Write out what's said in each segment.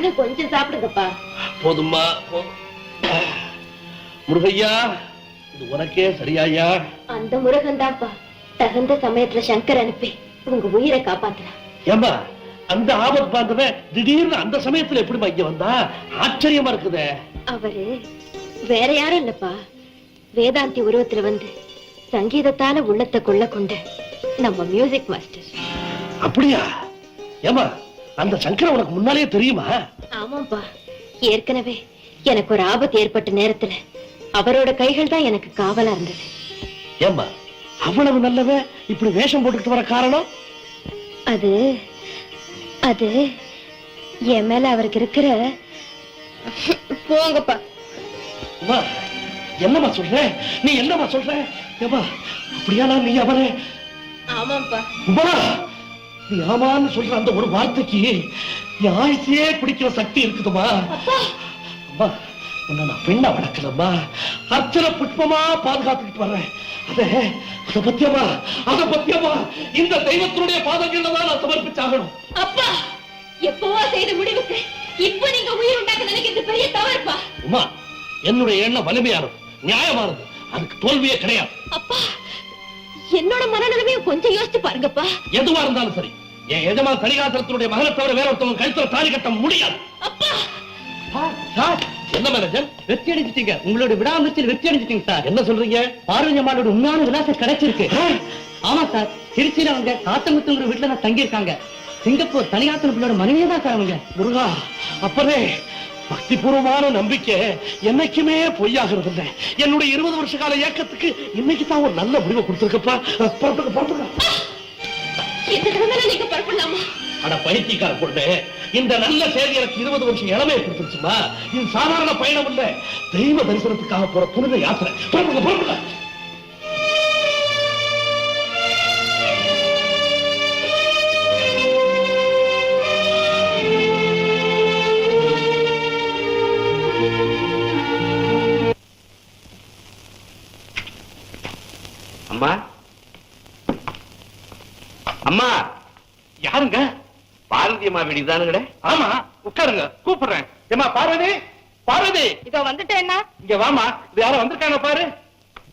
இன்னும் கொஞ்சம் சாப்பிடுங்கப்பா. போதும்மா. முருகையா, இது உனக்கே சரியாயா? அந்த முருகன் தான்ப்பா தகுந்த சமயத்துல சங்கர் அனுப்பி உங்க உயிரை காப்பாத்தலாம். ஏமா, அந்த ஆபத்து பார்த்தவன் திடீர்னு அந்த சமயத்துல எப்படி இங்க வந்தா? ஆச்சரியமா இருக்குதே. அவரு வேற யாரும் இல்லப்பா, வேதாந்தி உருவத்துல வந்து சங்கீதத்தால உள்ளத்தை கொள்ள கொண்ட நம்ம மியூசிக் மாஸ்டர். அப்படியா? ஏமா, அந்த சங்கர் உனக்கு முன்னாலே தெரியுமா? ஆமாப்பா, ஏற்கனவே எனக்கு ஒரு ஆபத்து ஏற்பட்ட நேரத்துல அவரோட கைகள் தான் எனக்கு காவலா இருந்தது. ஏமா, அவ்வளவு நல்லவன் இப்படி வேஷம் போட்டுக்கிட்டு வர காரணம்? அது அது என் மேல அவருக்கு இருக்கிற... போங்கப்பா. என்னமா சொல்ற நீ? என்னமா சொல்ற? ஏமா, அப்படியானா நீ அவரே? ஆமாப்பா. நீ ஆமான்னு சொல்ற அந்த ஒரு வார்த்தைக்கு என் ஆயுசையே பிடிக்கிற சக்தி இருக்குதுமா. அம்மா, உன்னை நான் பெண்ணா வளர்க்கலம்மா, அர்ச்சனை புஷ்பமா பாதுகாத்துக்கிட்டு வர்றேன். அத பத்தியமா இந்த தெய்வத்தினுடைய பாதங்கள்ல தான் நான் சமர்ப்பிச்சாகணும். அப்பா, எப்பவோ செய்த முடிவுக்கு இப்ப நீங்க உயிர் உண்டாக்க நினைக்கிறது பெரிய தவறுப்பா. உமா, என்னுடைய எண்ணம் வலிமையானது, நியாயமானது, அதுக்கு தோல்வியே கிடையாது. அப்பா, என்னோட மனநிலைமையும் கொஞ்சம் யோசிச்சு பாருங்கப்பா. எதுவா இருந்தாலும் சரி, என் எஜமா தனிகாசலத்தினுடைய மகனை தவிர வேற ஒருத்தவங்க கழுத்துல தாலி கட்ட முடியாது. அப்பா, என்ன மேனேஜர், வெற்றி அடைஞ்சிட்டீங்க. உங்களோட விடாமுயற்சியில் வெற்றி அடைஞ்சிட்டீங்க சார். என்ன சொல்றீங்க? பார்வதி அம்மாவோட உண்மையான விலாசம் கிடைச்சிருக்கு. ஆமா சார், திருச்சியில அவங்க காத்தமுத்துங்கிற வீட்டுல தான் தங்கி இருக்காங்க. சிங்கப்பூர் தனியாத்திர பிள்ளோட மனைவியே தான் சார் அவங்க. முருகா, அப்பவே பக்தி பூர்வமான நம்பிக்கை என்னைக்குமே பொய்யாகிறது இல்லை. என்னுடைய 20 வருஷ கால இயக்கத்துக்கு இன்னைக்கு தான் ஒரு நல்ல முடிவை கொடுத்திருக்கப்பா. நீங்க பரப்பலாமா? அட பைத்தியக்கார பொண்ணு, இந்த நல்ல செய்தி எனக்கு 20 வருஷம் இளமையை கொடுத்துருச்சுமா. இது சாதாரண பயணம் இல்ல, தெய்வ தரிசனத்துக்காக போற புனித யாத்திரை. புறப்படுங்க. அம்மா, அம்மா, யாருங்க? பார்வதி அம்மா வீடுதானுங்கட? ஆமா, உட்காருங்க, கூப்பிடுறேன். ஏமா பார்வதி, பார்வதி, இதோ வந்துட்டேன்னா. இங்க வாமா, இது யாரும் வந்திருக்காங்க பாரு.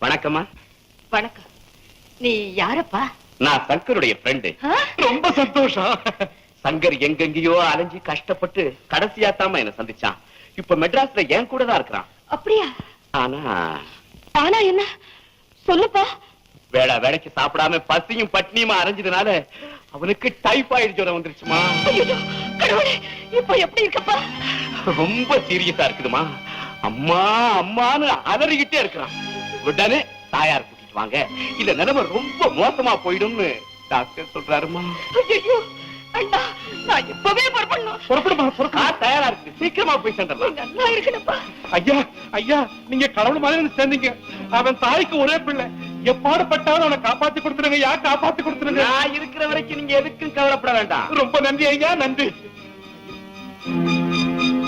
வணக்கம்மா. வணக்கம். நீ யாரப்பா? நான் சங்கருடைய ஃப்ரெண்டு. ரொம்ப சந்தோஷம். சங்கர் எங்கெங்கயோ அலைஞ்சு கஷ்டப்பட்டு கடைசியாத்தாம என்ன சந்திச்சான். இப்ப மெட்ராஸ்ல என் கூட தான் இருக்கிறான். அப்படியா? ஆனா என்ன சொல்லுப்பா. வேலைக்கு சாப்பிடாம பசியும் பட்னியுமா அரைஞ்சதுனால அவனுக்கு டைபாய்டு ஜுரம் வந்துருச்சுமா. இப்ப எப்படி இருக்கப்பா? ரொம்ப சீரியஸா இருக்குதுமா. அம்மா அம்மான்னு அலறிக்கிட்டே இருக்கிறான். உடனே தாயார் கூட்டிட்டு வாங்க, இல்ல நிலைமை ரொம்ப மோசமா போயிடும்னு டாக்டர் சொல்றாருமா. அண்ணா, நான் இப்பவே புறப்படுமா? தயாரா இருக்கு, சீக்கிரமா போய் சென்றலாம். நல்லா இருக்கணும்ப்பா. ஐயா, நீங்க கடவுள் மாதிரி சேர்ந்தீங்க. அவன் தாய்க்கு ஒரே பிள்ளை, எப்பாடுபட்டாலும் அவனை காப்பாத்தி கொடுத்துருங்க. காப்பாத்தி கொடுத்துருங்க. நான் இருக்கிற வரைக்கும் நீங்க எதுக்கும் கவலைப்பட வேண்டாம். ரொம்ப நன்றி ஐயா, நன்றி.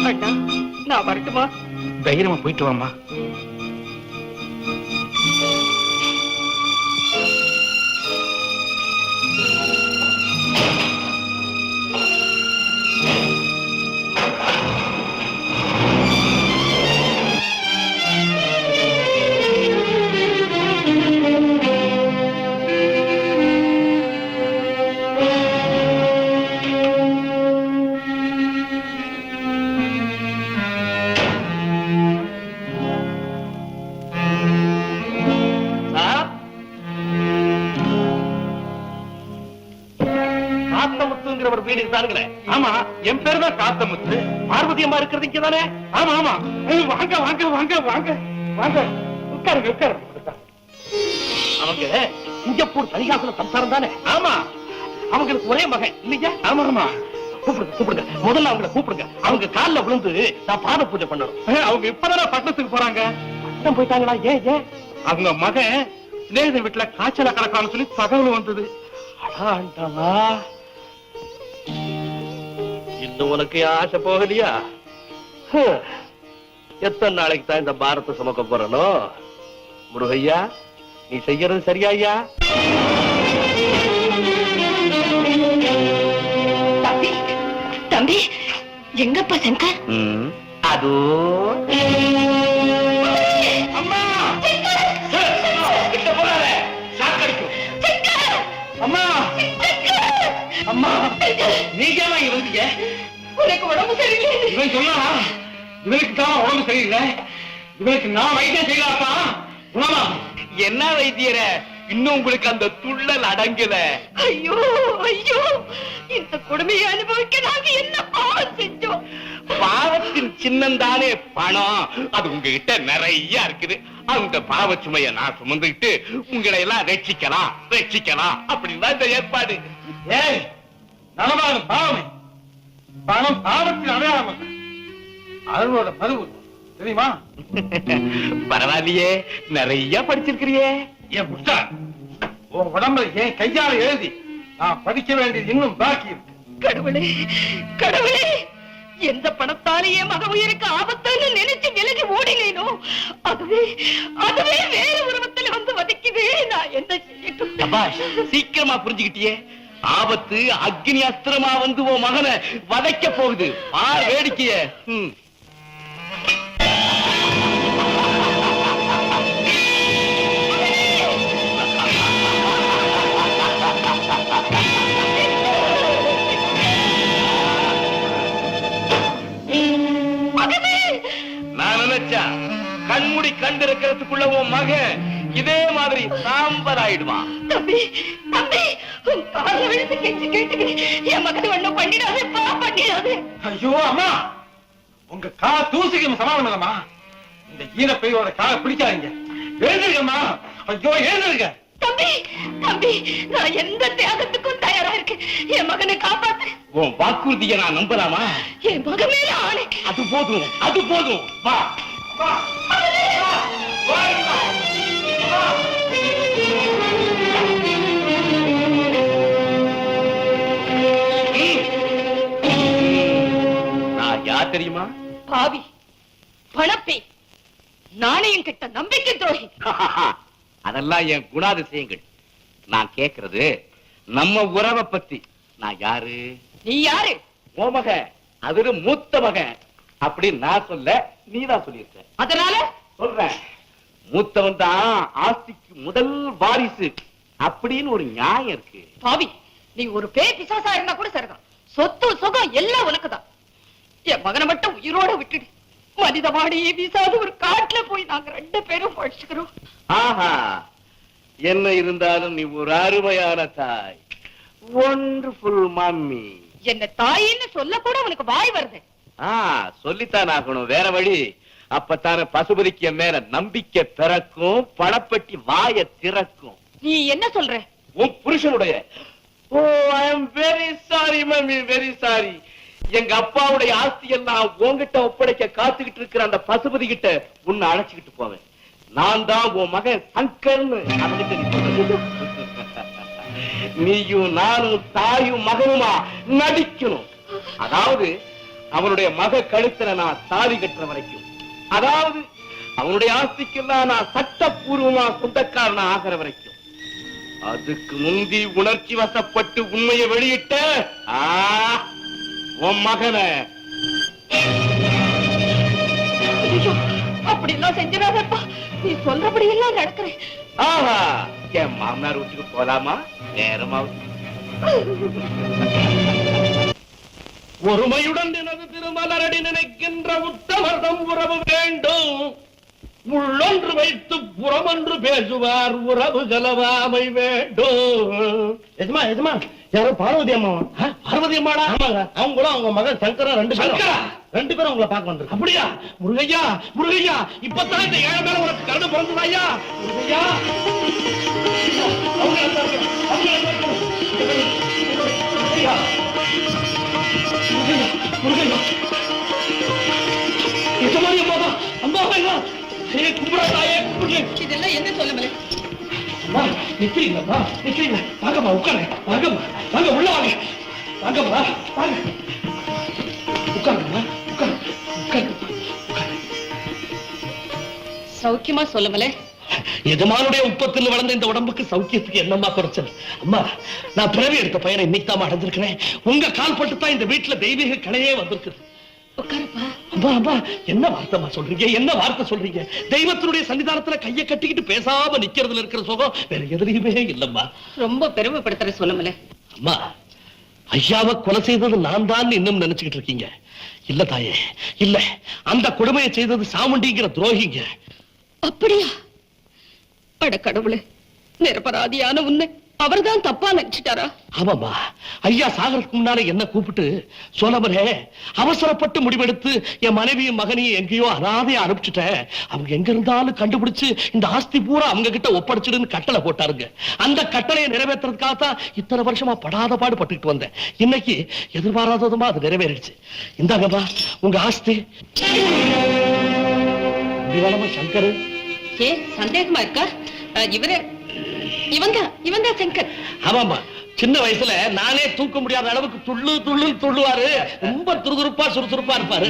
அண்ணா, நான் வரட்டுமா? தைரியமா போயிட்டு வாமா. ஆமா, என் பேரு தான் காத்தமுத்து. பார்வதி அம்மா இருக்கிறது இங்க தானே? ஆமா ஆமா. வாங்க வாங்க வாங்க வாங்க வாங்க, உட்காருங்க. அவங்க சிங்கப்பூர் தனிகாசல சம்சாரம் தானே? ஆமா. அவங்களுக்கு ஒரே மகன் இல்லையா? ஆமா ஆமா. கூப்பிடுங்க, முதல்ல அவங்களை கூப்பிடுங்க. அவங்க காலில் விழுந்து நான் பாத பூஜை பண்ணணும். அவங்க இப்பதான் பட்டணத்துக்கு போறாங்க. பட்டம் போயிட்டாங்களா? ஏன்? அவங்க மகன் சிநேகித வீட்டுல காய்ச்சல கலக்கான்னு சொல்லி தகவல் வந்தது. அடாண்டவா, இன்னும் உனக்கு ஆசை போகலையா? எத்தனை நாளைக்கு தான் இந்த பாரத்தை சுமக்க போறனோ? முருகையா, நீ செய்யறது சரியா? தம்பி, எங்கப்பா சங்கர்? அதோ அம்மா கிட்ட போகாத, ஷாக் அடிக்கும். அம்மா அம்மா நீங்க ஏன் இங்க வந்தீங்க? உனக்கு உடம்பு சரியில்லை. இவன் சொன்னா இவனுக்கு தான் உடம்பு சரியில்லை, இவனுக்கு நான் வைத்தியம் செய்யலாப்பா. குணமா என்ன வைத்தியர, இன்னும் உங்களுக்கு அந்த துள்ளல் அடங்கல. ஐயோ ஐயோ, இந்த கொடுமையை அனுபவிக்க நாங்க என்ன பாவம் செஞ்சோம்? பாவத்தின் சின்னந்தானே பணம், அது உங்ககிட்ட நிறைய இருக்குது. அந்த பாவ சுமைய நான் சுமந்துக்கிட்டு உங்களை எல்லாம் ரட்சிக்கலாம் ரட்சிக்கலாம் அப்படின்னு தான் இந்த ஏற்பாடு. ஏய், நலமான பாவமே, பணம் பாவத்தின் அடையாளம், அதனோட பதிவு தெரியுமா? பரவாயில்லையே, நிறைய படிச்சிருக்கிறியே. ஏன் புஷ்டா, உன் உடம்புல ஏன் கையால எழுதி நான் படிக்க வேண்டியது இன்னும் பாக்கி இருக்கு. கடவுளே கடவுளே, எந்த பணத்தாலேயே மக உயிருக்கு ஆபத்துன்னு நினைச்சு விலகி ஓடினேனோ அதுவே அதுவே வேற உருவத்தில் வந்து வதக்கிதே. நான் என்ன செய்யட்டும்? சபாஷ், சீக்கிரமா புரிஞ்சுக்கிட்டியே. ஆபத்து அக்னி அஸ்திரமா வந்து உன் மகனை வதைக்க போகுது. பார் வேடிக்கைய. நான் நினைச்சா கண்மூடி கண்டிருக்கிறதுக்குள்ள உன் மகன் இதே மாதிரி சாம்பல் ஆயிடுவான். தம்பி தம்பி, உன் காலை விழுந்து கெஞ்சி கேட்டுக்கிறேன், என் மகனை ஒண்ணும் பண்ணிடாதேப்பா, பண்ணிடாதே. ஐயோ அம்மா, உங்க கா தூசிக்கும் சமாளம் இல்லம்மா. இந்த ஈரப்பையோட காலை பிடிக்காதீங்க. எழுந்திருக்கம்மா. ஐயோ எழுந்திருக்க. தம்பி தம்பி, நான் எந்த தியாகத்துக்கும் தயாரா இருக்கேன். என் மகனை காப்பாத்து. உன் வாக்குறுதியை நான் நம்பலாமா? என் மகன் மேல ஆணை. அது போதும், அது போதும். வா வா. நான் யார் தெரியுமா? பாவி, பணப்பே, நாணயம் கிட்ட நம்பிக்கை துரோகி. அதெல்லாம் என் குணாதிசயங்கள். நான் கேக்குறது நம்ம உறவை பத்தி. நான் யாரு? நீ யாரு? ஓ மகன், அது மூத்த மகன். அப்படி நான் சொல்ல, நீதான் சொல்லியிருக்க. அதனால சொல்றேன், மூத்தவன் தான் ஆஸ்திக்கு முதல் வாரிசு அப்படின்னு ஒரு நியாயம் இருக்கு. பாவி, நீ ஒரு பேய் பிசாசா இருந்தா கூட சரிதான். சொத்து சுகம் எல்லாம் உனக்குதான். என் மகனை மட்டும் உயிரோட விட்டுடு. மனித வாடியே வீசாத ஒரு காட்டுல போய் நாங்க 2 பேரும் பழிச்சுக்கிறோம். ஆஹா, என்ன இருந்தாலும் நீ ஒரு அருமையான தாய். Wonderful mummy. என்ன தாயின்னு சொல்ல கூட உனக்கு வாய் வருது. சொல்லித்தான் ஆகணும், வேற வழி. அப்பத்தான பசுபதிக்கு என் மேல நம்பிக்கை பிறக்கும், பணப்பட்டி வாய திறக்கும். நீ என்ன சொல்ற? உன் புருஷனுடைய. Oh, I am very sorry mummy, very sorry. எங்க அப்பாவுடைய ஆஸ்தி எல்லாம் உன்கிட்ட ஒப்படைக்க காத்துக்கிட்டு இருக்கிற அந்த பசுபதி கிட்ட உன்னை அழைச்சுக்கிட்டு போவேன். நான் தான் உன் மகன் சங்கர்னு அவன்கிட்ட நீ சொல்லணும். நீயும் நானும் தாயும் மகனுமா நடிக்கணும். அதாவது அவனுடைய மக கழுத்துல நான் தாலி கட்டுற வரைக்கும், அதாவது அவனுடைய ஆஸ்திக்கெல்லாம் நான் சட்டப்பூர்வமா சொந்தக்காரனா ஆகிற வரைக்கும். அதுக்கு முந்தி உணர்ச்சி வசப்பட்டு உண்மையை வெளியிட்ட உன் மகனை அப்படி எல்லாம் செஞ்சிடாதப்பா. நீ சொல்றபடி எல்லாம் நடக்கிறேன். ஆஹா, என் மாமனார் வீட்டுக்கு போலாமா? நேரமாவது. ஒருமையுடன் எனது திருமலரடி நினைக்கின்ற உத்தமர்தம் உறவு வேண்டும். உள்ளொன்று வைத்து புறமொன்று பேசுவார், உறவு கலவாமை வேண்டும். எஜமா எஜமா, யாரோ பார்வதி அம்மா. பார்வதி அம்மாடா? ஆமாங்க, அவங்க கூட அவங்க மகன் சங்கரா 2 பேரும் உங்களை பார்க்க வந்து. அப்படியா? முருகையா முருகையா, இப்பதான் இந்த ஏழை மேல உனக்கு கருணை பிறந்ததா ஐயா? முருகையா, இதெல்லாம் என்ன சொல்லுங்களே? நிக்கிறீங்களா? நிக்கிறீங்களா? வாங்கம்மா, உட்காருங்க. வாங்கம்மா, வாங்க, உள்ள வாங்க. வாங்கம்மா, வாங்க. உட்காருங்கம்மா, உட்காருங்க, உட்காருங்க. சௌக்கியமா சொல்லுங்களே. எஜமானுடைய உப்பத்தில் வளர்ந்த இந்த உடம்புக்கு சௌக்கியத்துக்கு என்னம்மா குறைச்சல்? அம்மா, நான் பிறவி எடுத்த பையனை இன்னைக்கு தான் அடைஞ்சிருக்கிறேன். உங்க கால் பட்டு தான் இந்த வீட்டுல தெய்வீக கலையே வந்திருக்குது. உட்காருப்பா. அம்மா அம்மா, என்ன வார்த்தைமா சொல்றீங்க? என்ன வார்த்தை சொல்றீங்க? தெய்வத்தினுடைய சன்னிதானத்துல கையை கட்டிக்கிட்டு பேசாம நிக்கிறதுல இருக்கிற சுகம் வேற எதுலயுமே இல்லம்மா. ரொம்ப பெருமைப்படுத்துற சொல்லுமல. அம்மா, ஐயாவை கொலை செய்தது நான் தான் இன்னும் நினைச்சுக்கிட்டு இருக்கீங்க. இல்ல தாயே, இல்ல, அந்த கொடுமையை செய்தது சாமுண்டிங்கிற துரோகிங்க. அப்படியா? அட கடவுளே, நிரபராதியான உன்னை அவர்தான் தப்பா நினைச்சிட்டாரா? ஆமாமா, ஐயா சாகறதுக்கு முன்னால என்ன கூப்பிட்டு சோழமரே, அவசரப்பட்டு முடிவெடுத்து என் மனைவியும் மகனையும் எங்கேயோ அனாதையா அனுப்பிச்சுட்டேன், அவங்க எங்க இருந்தாலும் கண்டுபிடிச்சு இந்த ஆஸ்தி பூரா அவங்க கிட்ட ஒப்படைச்சிடுன்னு கட்டளை போட்டாருங்க. அந்த கட்டளையை நிறைவேற்றுறதுக்காகத்தான் இத்தனை வருஷமா படாத பாடு பட்டுக்கிட்டு வந்தேன். இன்னைக்கு எதிர்பாராதமா அது நிறைவேறிடுச்சு. இந்தாங்கம்மா உங்க ஆஸ்தி. சங்கர், ஏ சந்தேகமா இருக்கா? இவன் தான் சங்கர். ஆமாமா, சின்ன வயசுல நானே தூக்க முடியாத அளவுக்கு துள்ளு துள்ளுவாரு. ரொம்ப துருதுருப்பா சுறுசுறுப்பா இருப்பாரு.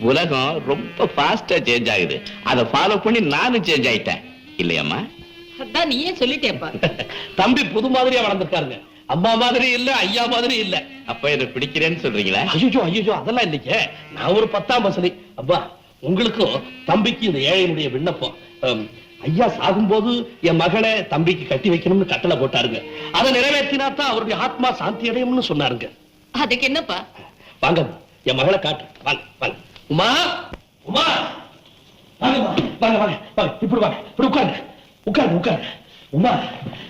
உலகம் ரொம்ப ஃபாஸ்டா சேஞ்ச் ஆகுது. அதை ஃபாலோ பண்ணி நானும் சேஞ்ச் ஆயிட்டேன் இல்லையம்மா? அதான் நீயே சொல்லிட்டேப்பா. தம்பி புது மாதிரியா வளர்ந்துருக்காருங்க. அம்மா மாதிரி இல்ல, ஐயா மாதிரி இல்ல. அப்ப இதை பிடிக்கிறேன்னு சொல்றீங்களா? ஐயோ அதெல்லாம் இல்லைங்க. நான் ஒரு 10ஆம் வசதி. அப்பா, உங்களுக்கும் தம்பிக்கு இந்த ஏழையினுடைய விண்ணப்பம். ஐயா சாகும்போது என் மகனை தம்பிக்கு கட்டி வைக்கணும்னு கட்டளை போட்டாருங்க. அதை நிறைவேற்றினாத்தான் அவருடைய ஆத்மா சாந்தி அடையும்னு சொன்னாருங்க. அதுக்கு என்னப்பா? வாங்க, என் மகளை காட்டு. வாங்க வாங்க. உமா, உமா, வாங்க வாங்க வாங்க வாங்க. இப்படி வாங்க, இப்படி உட்காருங்க. உமா,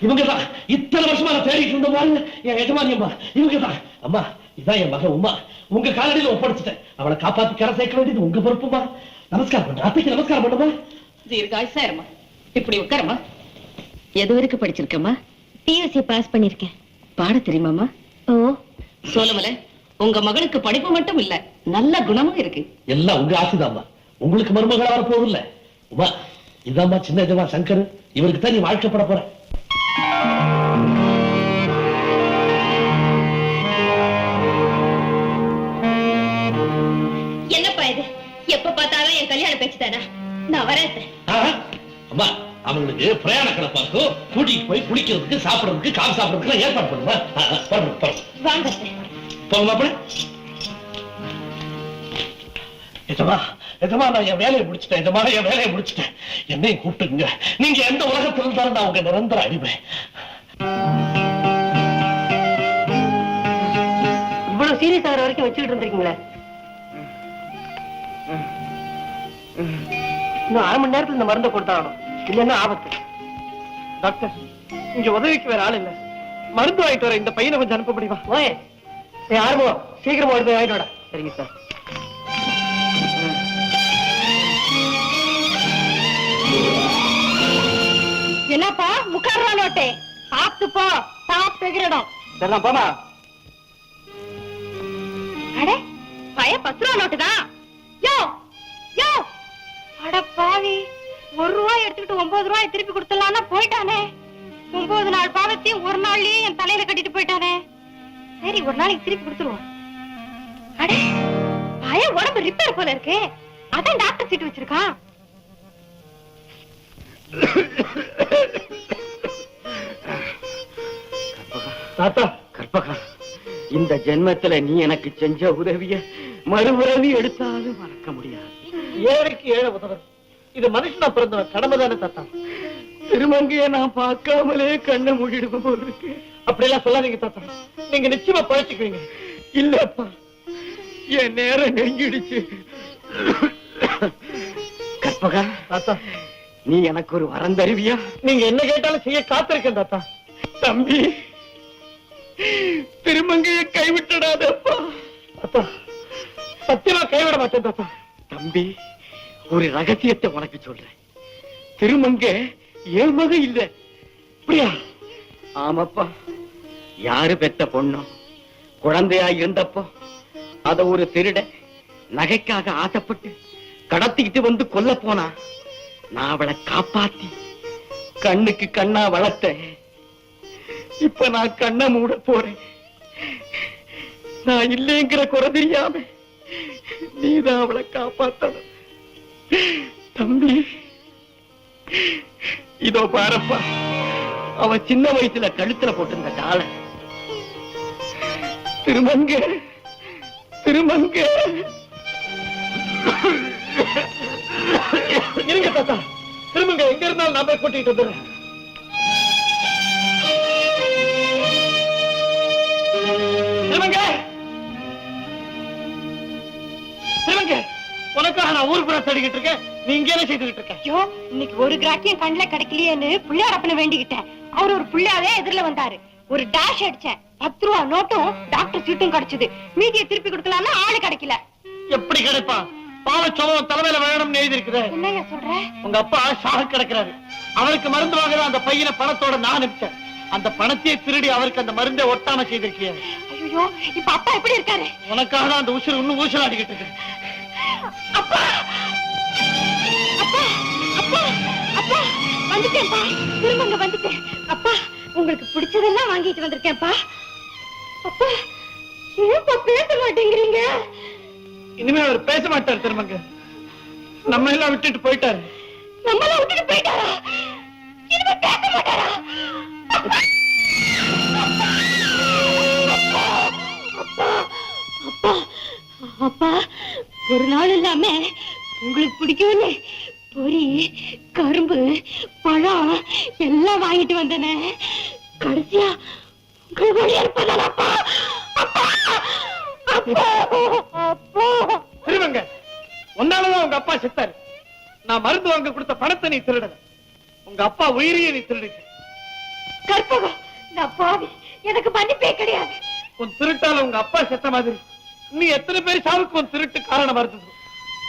இவங்கதான் இத்தனை வருஷமா நான் தேடிட்டு இருந்த பாருங்க, என் எஜமானி அம்மா. இவங்கதான். அம்மா, இதான் என் மகன் உமா. உங்க காலடியில ஒப்படைச்சிட்டேன். அவளை காப்பாத்தி கரை சேர்க்க வேண்டியது உங்க பொறுப்புமா. நமஸ்காரம் பண்ண, அத்தைக்கு நமஸ்காரம் பண்ணுமா. தீர்காயுசாயமா. இப்படி உட்காரமா. எது வரைக்கும் படிச்சிருக்கமா? பியூசி பாஸ் பண்ணிருக்கேன். பாட தெரியுமாமா? ஓ, சோழமலை, உங்க மகளுக்கு படிப்பு மட்டும் இல்ல, நல்ல குணமும் இருக்கு. எல்லாம் உங்க ஆசைதாம்மா. உங்களுக்கு மருமகளா வர போகுது இல்ல. உமா, இதாம்மா சின்ன எஜமா சங்கர். இவருக்கு தான் நீ வாழ்க்கப்பட போற. என்னப்பா இது? எப்ப பார்த்தாலும் என் கல்யாண பேச்சு தானா? நான் வரேன். அம்மா, அவங்களுக்கு பிரயாண கிடப்பாக்கும் கூட்டிட்டு போய் குளிக்கிறதுக்கு, சாப்பிடறதுக்கு, காசு சாப்பிடறதுக்கு ஏற்பாடு பண்ணுமா. வாங்க. போங்க. எஜமா, நான் என் வேலையை முடிச்சுட்டேன். என் வேலையை முடிச்சுட்டேன். என்னையும் கூப்பிட்டுங்க. நீங்க எந்த உலகத்தில் இருந்தாலும் நான் உங்க நிரந்தர அடிமை. இவ்வளவு சீரியஸ் ஆகிற வரைக்கும் வச்சுக்கிட்டு இருந்திருக்கீங்களே. இன்னும் 1/2 மணி நேரத்துல இந்த மருந்தை கொடுத்தாகணும், இல்லன்னா ஆபத்து. டாக்டர், இங்க உதவிக்கு வேற ஆள் இல்ல. மருந்து வாங்கிட்டு வர இந்த பையனை கொஞ்சம் அனுப்ப முடியுமா? ஓய், யாருமோ சீக்கிரமா எடுத்து வாங்கிட்டு வாடா. சரிங்க சார். என்னப்பா முக்காரா நோட்டே? சாப்பிட்டு போ, சாப்பிட்டு இருக்கிறோம். சரிதான், போமா. அட, பய 10 ரூபா நோட்டு தான். யோ யோ, அட பாவி, 1 ரூபாய் எடுத்துக்கிட்டு 9 ரூபாய் திருப்பி கொடுத்துடலாம்னா போயிட்டானே. 9 நாள் பாவத்தையும் ஒரு நாள்லயே என் தலையில கட்டிட்டு போயிட்டானே. சரி, ஒரு நாளைக்கு திருப்பி கொடுத்துருவோம். அட, பய உடம்பு ரிப்பேர் போல இருக்கு. அதான் டாக்டர் சீட்டு வச்சிருக்கான். தாத்தா, கற்பகா, இந்த ஜென்மத்துல நீ எனக்கு செஞ்ச உதவிய மறுபுறவி எடுத்தாலும் மறக்க முடியாது. ஏழைக்கு ஏழை உதவர், இது மனுஷனா பிறந்தவன் கடமைதானே தாத்தா. திருமங்கைய நான் பார்க்காமலே கண்ணை மூடிடுவோம் போல இருக்கு. அப்படியெல்லாம் சொல்லாதீங்க தாத்தா, நீங்க நிச்சயமா பழச்சிக்குவீங்க. இல்லப்பா, என் நேரம் நெருங்கிடுச்சு. கற்பகா, தாத்தா, நீ எனக்கு ஒரு வரம் தருவியா? நீங்க என்ன கேட்டாலும் செய்ய காத்திருக்கேன் தாத்தா. தம்பி, திருமங்கையை கைவிட்டுடாதப்பா. தாத்தா, சத்தியமா கைவிட மாட்டேன் தாத்தா. தம்பி, ஒரு ரகசியத்தை உனக்கு சொல்றேன். திருமங்கை என் மக இல்ல. அப்படியா? ஆமாப்பா. யாரு பெத்த பொண்ணோ குழந்தையா இருந்தப்போ அத ஒரு திருட நகைக்காக ஆசைப்பட்டு கடத்திக்கிட்டு வந்து கொல்ல போனா. நான் அவளை காப்பாத்தி கண்ணுக்கு கண்ணா வளர்த்தேன். இப்ப நான் கண்ணை மூட போறேன். நான் இல்லைங்கிற குறை தெரியாம நீதான் அவளை காப்பாத்தணும். தம்பி, இதோ பாரப்பா, அவ சின்ன வயசுல கழுத்துல போட்டிருந்த டால. திருமங்க திருமங்க இருங்க தாத்தா, திருமங்க எங்க இருந்தாலும் நான் போய் கூட்டிட்டு வந்துடுறேன். திருமங்க திருமங்க, உனக்காக நான் ஊர் புறம் தேடிக்கிட்டு இருக்கேன், நீ இங்கே செய்துகிட்டு இருக்க. ஐயோ, இன்னைக்கு ஒரு கிராக்கியம் கண்ணுல கிடைக்கலையேன்னு பிள்ளையாரப்பனை வேண்டிக்கிட்டேன். அவர் ஒரு பிள்ளையாவே எதிரில வந்தாரு. ஒரு டாஷ் அடிச்சேன், 10 ரூபா நோட்டும் டாக்டர் சீட்டும் கிடைச்சது. மீதியை திருப்பி கொடுக்கலாம்னா ஆளு கிடைக்கல. எப்படி கிடைப்பான்? பாவச்சோளம் தலைமையில வேணும்னு எழுதி இருக்குது. என்னையா சொல்ற? உங்க அப்பா சாக கிடக்கிறாரு. அவருக்கு மருந்து வாங்க அந்த பையனை பணத்தோட நான் அனுப்பிச்சேன். அந்த பணத்தையே திருடி அவருக்கு அந்த மருந்தை ஒட்டாம செய்திருக்கிய. ஐயோ, இப்ப அப்பா எப்படி இருக்காரு? உனக்காக தான் அந்த உசுறு இன்னும் ஊசலாடிக்கிட்டு இருக்கு. அப்பா அப்பா அப்பா அப்பா, வந்துட்டேன்ப்பா, திரும்ப வந்துட்டேன். அப்பா, உங்களுக்கு பிடிச்சதெல்லாம் வாங்கிட்டு வந்திருக்கேன்ப்பா. அப்பா, ஏன்ப்பா பேச மாட்டேங்கிறீங்க? இனிமே அவர் பேச மாட்டார் திருமங்க. நம்ம எல்லாம் விட்டுட்டு போயிட்டாரு. நம்மள விட்டுட்டு போயிட்டாரா? இனிமே பேச மாட்டாரா? அப்பா அப்பா அப்பா, ஒரு நாள் இல்லாம உங்களுக்கு பிடிக்கும்னு பொரி, கரும்பு, பழம் எல்லாம் வாங்கிட்டு வந்தனே. கடைசியா உங்களுக்கு இருப்பதான அப்பா? அப்பா அப்பா அப்பா, திருமங்க, உன்னாலதான் உங்க அப்பா செத்தாரு. நான் மருந்து வாங்க கொடுத்த பணத்தை நீ திருடல. உங்க அப்பா உயிரையே நீ திருடிட்ட. கற்பகம், நான் பாவி, எனக்கு மன்னிப்பே கிடையாது. உன் திருட்டால உங்க அப்பா செத்த மாதிரி நீ எத்தனை பேர் சாவுக்கு உன் திருட்டு காரணமா இருந்தது.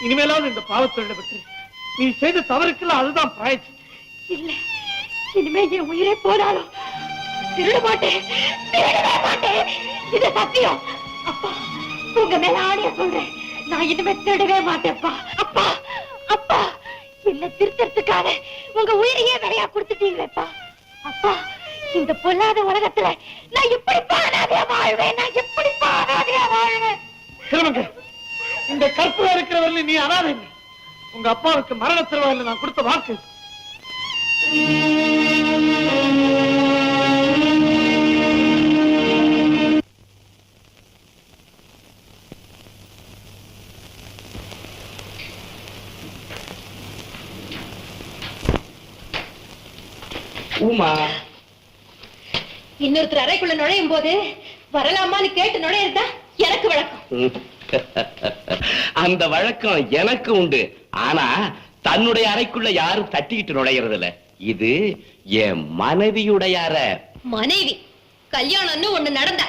இனிமேலாவது இந்த பாவத்தொழிலை பற்றி நீ செய்த தவறுக்குள்ள அதுதான் பாய்ச்சி. இல்ல, இனிமே என் உயிரே போனாலும் திருட மாட்டேன், திருடவே மாட்டேன். இது சத்தியம். அப்பா, உங்க மேல ஆணைய சொல்றேன், நான் இனிமே திருடவே மாட்டேன்ப்பா. அப்பா அப்பா, என்ன திருத்தறதுக்காக உங்க உயிரையே விலையா கொடுத்துட்டீங்களேப்பா. அப்பா, இந்த பொல்லாத உலகத்துல நான் எப்படி பாராதையா வாழ்வேன்? நான் எப்படி பாராதையா வாழ்வேன்? திருமங்க, இந்த கற்புல இருக்கிறவர்கள் நீ அனாதை. உங்க அப்பாவுக்கு மரண திருவாயில் நான் கொடுத்த வாக்கு. உமா, இன்னொருத்தர் அறைக்குள்ள நுழையும் போது வரலாமான்னு கேட்டு நுழையிருந்தா எனக்கு வழக்கம். அந்த வழக்கம் எனக்கு உண்டு. ஆனா தன்னுடைய அறைக்குள்ள யாரும் தட்டிக்கிட்டு நுழையறது இல்ல. இது என் மனைவியுடைய அறை. மனைவி கல்யாணம்னு ஒண்ணு நடந்தா?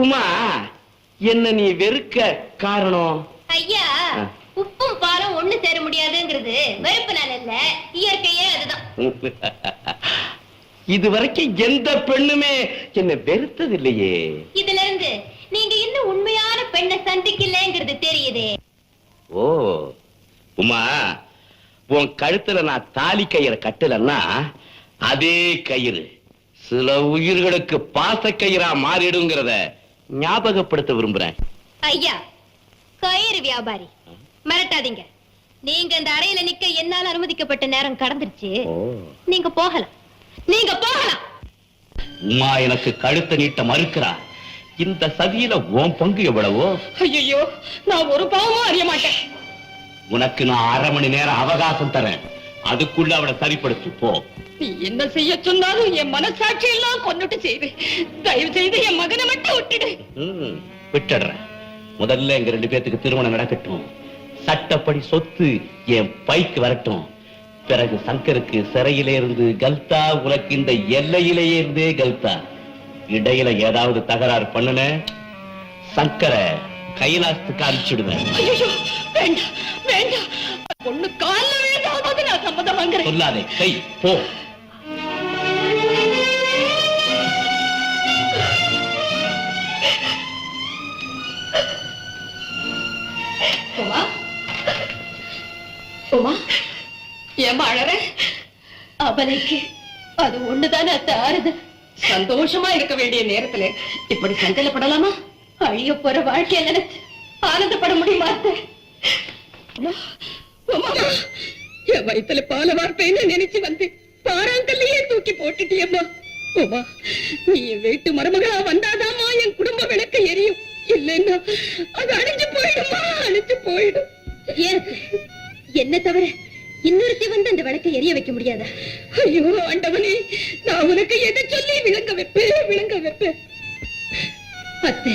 உமா, என்ன நீ வெறுக்க காரணம்? ஐயா, உப்பும் பாலும் ஒண்ணு சேர முடியாதுங்கிறது வெறுப்புனால இல்ல, இயற்கையே அதுதான். இதுவரைக்கும் எந்த பெண்ணுமே என்ன வெறுத்தது இல்லையே. இதுல இருந்து நீங்க இன்னும் உண்மையான பெண்ணை சந்திக்கலங்கிறது தெரியுதே. ஓ உமா, உன் கழுத்துல நான் தாலி கயிறை கட்டலன்னா அதே கயிறு சில உயிர்களுக்கு பாச கயிறா மாறிடுங்கிறத ஞாபகப்படுத்த விரும்புறேன். ஐயா, கயிறு வியாபாரி, மிரட்டாதீங்க. நீங்க இந்த அறையில நிக்க என்னால அனுமதிக்கப்பட்ட நேரம் கடந்துருச்சு. நீங்க போகலாம், நீங்க போகலாம். உமா எனக்கு கழுத்தை நீட்ட மறுக்கிறா. இந்த சதியில உன் பங்கு எவ்வளவோ? ஐயோ, நான் ஒரு பாவமும் அறிய மாட்டேன். உனக்கு நான் 1/2 மணி நேரம் அவகாசம் தரேன். அதுக்குள்ள அவளை சரிப்படுத்து போ. நீ என்ன செய்ய சொன்னாலும் என் மனசாட்சி எல்லாம் கொன்னுட்டு செய்து, தயவு செய்து என் மகனை மட்டும் விட்டுடு. விட்டுடுறேன். முதல்ல எங்க 2 பேத்துக்கு திருமணம் நடக்கட்டும். சட்டப்படி சொத்து என் பைக்கு வரட்டும். பிறகு சங்கருக்கு சிறையிலே இருந்து கல்தா, உனக்கு இந்த எல்லையிலேயே இருந்தே கல்தா. இடையில ஏதாவது தகராறு பண்ணுன சங்கர கைலாசத்துக்கு அனுப்பிச்சுடுவேன். ஐயோ, வேண்டாம் வேண்டாம், பொண்ணு கால விழுந்தாவது நான் சம்மதம் வாங்குறேன். சொல்லாதே, கை போ. உமா, உமா, ஏமா அழற? அவளைக்கு அது ஒண்ணுதானே ஆறுது. சந்தோஷமா இருக்க வேண்டிய நேரத்துல இப்படி சஞ்சலப்படலாமா? அழிய போற வாழ்க்கைய நினைச்சு ஆனந்தப்பட முடியுமா? என் வயித்துல பால வார்த்தைன்னு நினைச்சு வந்து பாறாங்கல்லையே தூக்கி போட்டுட்டியம்மா. உமா, நீ என் வீட்டு மருமகளா வந்தாதாமா என் குடும்ப விளக்கு எரியும். இல்லைன்னா அது அழிஞ்சு போயிடுமா, அழிஞ்சு போயிடும். என்ன தவிர இன்னொருத்தி வந்து அந்த விளக்கை எரிய வைக்க முடியாதா? ஐயோ ஆண்டவனே, நான் உனக்கு எதை சொல்லி விளங்க வைப்பேன். அத்தை,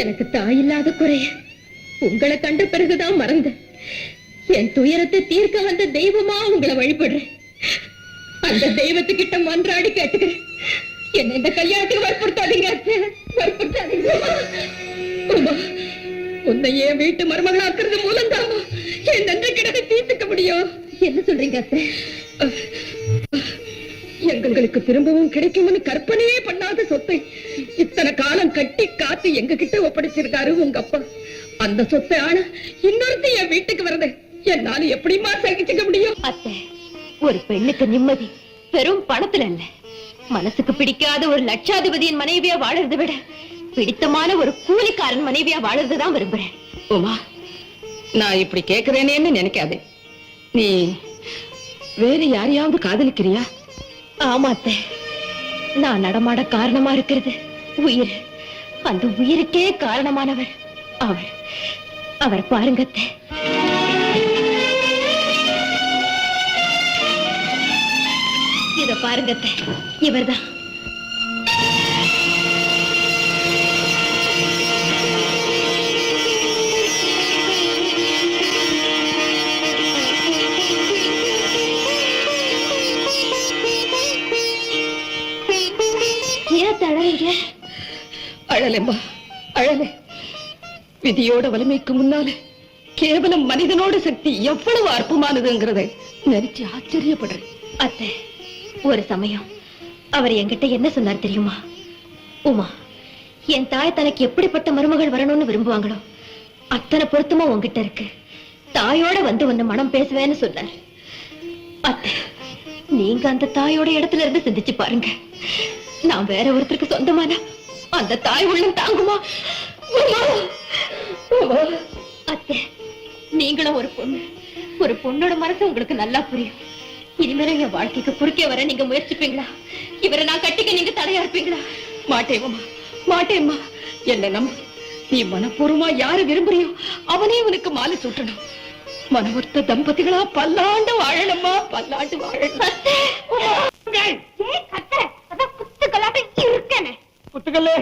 எனக்கு தாய் இல்லாத குறைய உங்களை கண்ட பிறகுதான் மறந்த. என் துயரத்தை தீர்க்க வந்த தெய்வமா உங்களை வழிபடுறேன். அந்த தெய்வத்துக்கிட்ட மன்றாடி கேட்டுக்கிறேன், என்ன இந்த கல்யாணத்துக்கு வற்புறுத்தாதீங்க அத்தை, வற்புறுத்தாதீங்க. உன்னை என் வீட்டு மருமகளாக்குறது மூலம்தாமா என் நன்றி கிடக்க தீர்த்துக்க முடியும். என்ன சொல்றீங்க அத்தை? எங்களுக்கு திரும்பவும் கிடைக்கும்னு கற்பனையே பண்ணாத சொத்தை இத்தனை காலம் கட்டி காத்து எங்க கிட்ட ஒப்படைச்சிருக்காரு உங்க அப்பா. அந்த சொத்தை ஆனா இன்னொருத்தி என் வீட்டுக்கு வரது என்னால எப்படிமா சகிச்சுக்க முடியும்? அத்தை, ஒரு பெண்ணுக்கு நிம்மதி வெறும் பணத்துல இல்ல, மனசுக்கு பிடிக்காத ஒரு லட்சாதிபதியின் மனைவியா வாழறதை விட பிடித்தமான ஒரு கூலிக்காரன் மனைவியா வாழறதுதான் விரும்புறேன். உமா, நான் இப்படி கேக்குறேனேன்னு நினைக்காதே. நீ வேற யாரையாவது காதலிக்கிறியா? ஆமா அத்தை, நான் நடமாட காரணமா இருக்கிறது உயிர். அந்த உயிருக்கே காரணமானவர் அவர் பாருங்க அத்தை. இத பாருங்க அத்தை, இவர்தான். அழலம்மா, அழல. விதியோட வலிமைக்கு முன்னால கேவலம் மனிதனோட சக்தி எவ்வளவு அற்பமானதுங்கிறத நினைச்சு ஆச்சரியப்படுறேன். அத்தை, ஒரு சமயம் அவர் என்கிட்ட என்ன சொன்னார் தெரியுமா? உமா, என் தாய் தனக்கு எப்படிப்பட்ட மருமகள் வரணும்னு விரும்புவாங்களோ அத்தனை பொருத்தமா உங்ககிட்ட இருக்கு. தாயோட வந்து உன்னை மனம் பேசுவேன்னு சொன்னார். அத்தை, நீங்க அந்த தாயோட இடத்துல இருந்து சிந்திச்சு பாருங்க. நான் வேற ஒருத்தருக்கு சொந்தமான அந்த தாய் உள்ளம் தாங்குமா? அத்தை, நீங்களும் ஒரு பொண்ணோட மனசு உங்களுக்கு நல்லா புரியும். இனிமேல என் வாழ்க்கைக்கு குறுக்கே வர நீங்க முயற்சிப்பீங்களா? இவரை நான் கட்டிக்க நீங்க தடையா இருப்பீங்களா? மாட்டேம்மா. என்ன நம்ப, நீ மனப்பூர்வமா யாரு விரும்புறியோ அவனே உனக்கு மாலை சூட்டணும். மனவொத்த தம்பதிகளா பல்லாண்டு வாழணுமா, பல்லாண்டு வாழணும். குத்துக்கல்லே,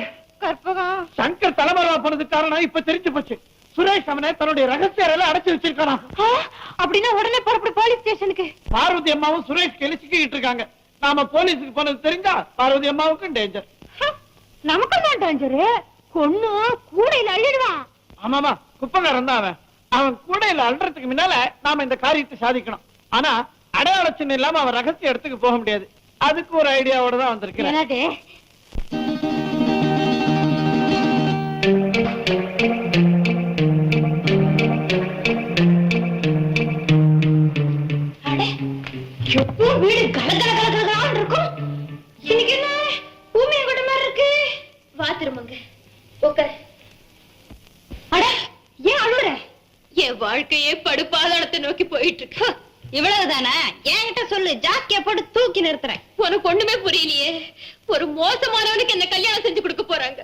சங்கர் தலைமறைவா போனது காரணம் இப்ப தெரிஞ்சு போச்சு. சுரேஷ் அவனை தன்னுடைய ரகசிய அறையில அடைச்சு வச்சிருக்கான். அப்படின்னா உடனே புறப்பட்டு போலீஸ் ஸ்டேஷனுக்கு. பார்வதி அம்மாவும் சுரேஷ் கெளிச்சுக்கிட்டு இருக்காங்க. நாம போலீஸுக்கு போனது தெரிஞ்சா பார்வதி அம்மாவுக்கும் டேஞ்சர். நமக்கும் தான் டேஞ்சரு. கொன்னு கூடையில அள்ளிடுவான். ஆமாமா, குப்பங்காரன் தான் அவன். அவன் கூடையில அள்ளுறதுக்கு முன்னால நாம இந்த காரியத்தை சாதிக்கணும். ஆனா அடையாள சின்னம் இல்லாம அவன் ரகசிய இடத்துக்கு போக முடியாது. அதுக்கு ஒரு ஐடியாவோட தான் வந்திருக்கிறேன். வீடு கலகலகலகலன்னு இருக்கும். இன்னைக்கு என்ன பூமியை கூட மாதிரி இருக்கு. வா திரும்பங்க, உட்கார். அட, ஏன் அழுற? என் வாழ்க்கையே படுபாதாளத்தை நோக்கி போயிட்டு இருக்கு. இவ்வளவுதானே? என்கிட்ட சொல்லு, ஜாக்கிய போட்டு தூக்கி நிறுத்துறேன். உனக்கு ஒண்ணுமே புரியலையே. ஒரு மோசமானவனுக்கு என்ன கல்யாணம் செஞ்சு கொடுக்க போறாங்க.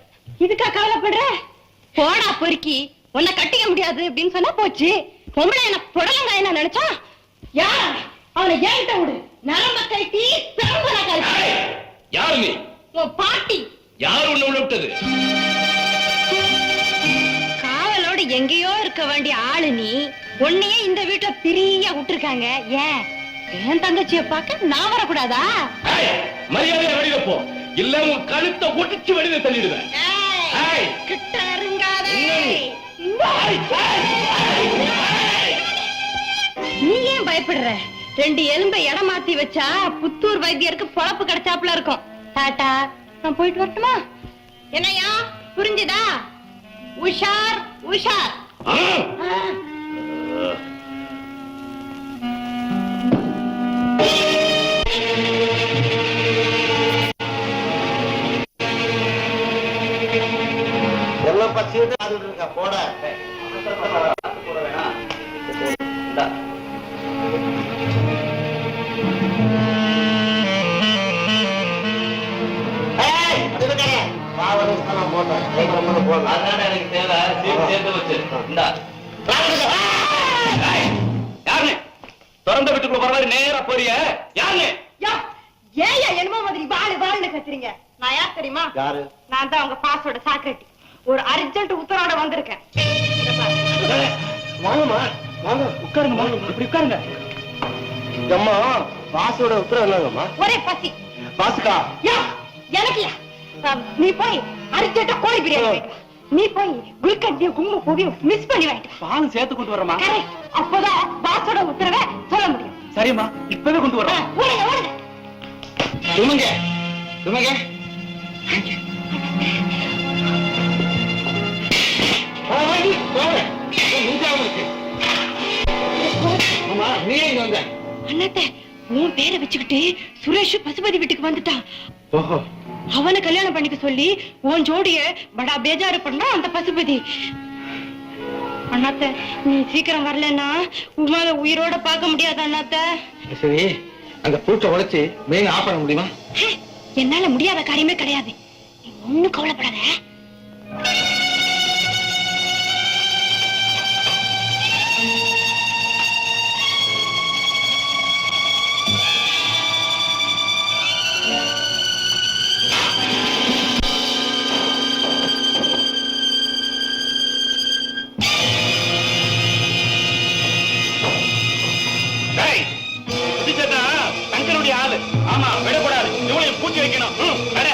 இதுக்கா கவலைப்படுற? போடா பொறுக்கி, உன்னை கட்டிக்க முடியாது அப்படின்னு சொன்னா போச்சு. பொம்பளை என்ன புடலங்க என்ன நினைச்சா? யார் அவனை ஏன்ட்ட விடு. நரம்ப கைட்டி பெரும்புற கைட்டி. யாரு நீ? உன் பாட்டி. யாரு உன்னை உள்ள விட்டது? காவலோடு எங்கேயோ இருக்க வேண்டிய ஆளு நீ. உன்னையே இந்த வீட்டுல பிரியா விட்டுருக்காங்க. ஏன் என் தங்கச்சிய பார்க்க நான் வரக்கூடாதா? மரியாதையா வெளியில போ, இல்ல உன் கழுத்தை ஒட்டிச்சு வெளியில தள்ளிடுவேன். கிட்ட நெருங்காதே. நீ ஏன் பயப்படுற? 2 எலும்பை இடம் மாத்தி வச்சா புத்தூர் வைத்தியருக்கு பொழப்பு கிடைச்சாப்புல இருக்கும். டாடா, நான் போயிட்டு வரட்டுமா? என்னையா புரிஞ்சுதா? உஷார் உஷார். எவ்வளவு பசியோட இருக்கா போட. அதான் எனக்கு தேவை. சேர்த்து வச்சு இந்தா. யாருன்னு திறந்த வீட்டுக்குள்ள போற மாதிரி நேரா போறிய? யாருன்னு? ஏயா என்னமோ மாதிரி வாழ்னு கத்துறீங்க? நான் யார் தெரியுமா? யாரு? நான் தான் உங்க பாஸோட செக்ரட்டரி. ஒரு அர்ஜென்ட் உத்தரவோட வந்திருக்கேன். வாங்கம்மா வாங்க, உட்காருங்க. இப்படி உட்காருங்க. அம்மா பாஸோட உத்தரவு என்னங்கம்மா? ஒரே பசி. பாசுக்கா? எனக்குயா? நீ போய் அர்ஜென்ட்டா கோழி பிரியாணி வாங்கிட்டு வா. நீ போய் குல்கண்டியும் குங்கும பூவையும் மிஸ் பண்ணி வாங்கிட்டு வா. பாலும் சேர்த்து கொண்டு வரமா? கரெக்ட். அப்போதான் பாஸோட உத்தரவை சொல்ல முடியும். சரிம்மா, இப்பவே கொண்டு வரோம். ஓடுங்க. சுமங்க சுமங்க. அண்ணாத்த உன் பேரை வச்சுக்கிட்டு சுரேஷ் பசுபதி வீட்டுக்கு வந்துட்டான். ஓஹோ, அவனை கல்யாணம் பண்ணிக்க சொல்லி உன் ஜோடிய படா பேஜாரு பண்ணா அந்த பசுபதி. அண்ணாத்த நீ சீக்கிரம் வரலன்னா உமால உயிரோட பார்க்க முடியாது அண்ணாத்த. சரி, அந்த பூட்டை உடைச்சு மெயின் ஆஃப் பண்ண முடியுமா? என்னால முடியாத காரியமே கிடையாது. நீ ஒண்ணும் கவலைப்படாத. தங்கனுடைய ஆளு. ஆமா, விடக்கூடாது. இவளையும் பூச்சி வைக்கணும். வர.